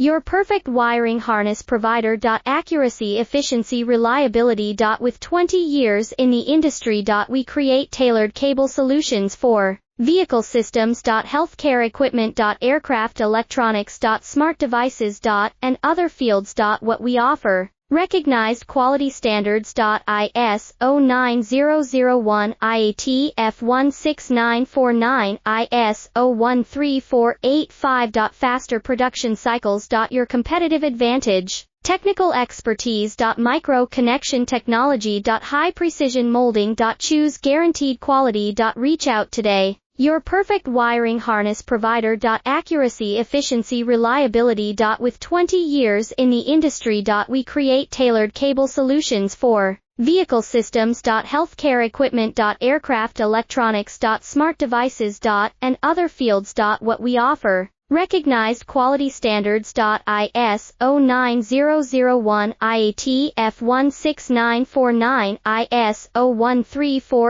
Your perfect wiring harness provider. Accuracy, efficiency, reliability. With 20 years in the industry. We create tailored cable solutions for vehicle systems. Healthcare equipment. Aircraft electronics. Smart devices. And other fields. What we offer. Recognized quality standards. ISO 9001, IAT F16949, ISO 13485. Faster production cycles. Your competitive advantage. Technical expertise. Micro connection technology. High precision molding. Choose guaranteed quality. Reach out today. Your perfect wiring harness provider. Accuracy, efficiency, reliability. With 20 years in the industry. We create tailored cable solutions for vehicle systems. Healthcare equipment. Aircraft electronics. Smart devices. And other fields. What we offer. Recognized quality standards. ISO 9001, IAT F16949, ISO 134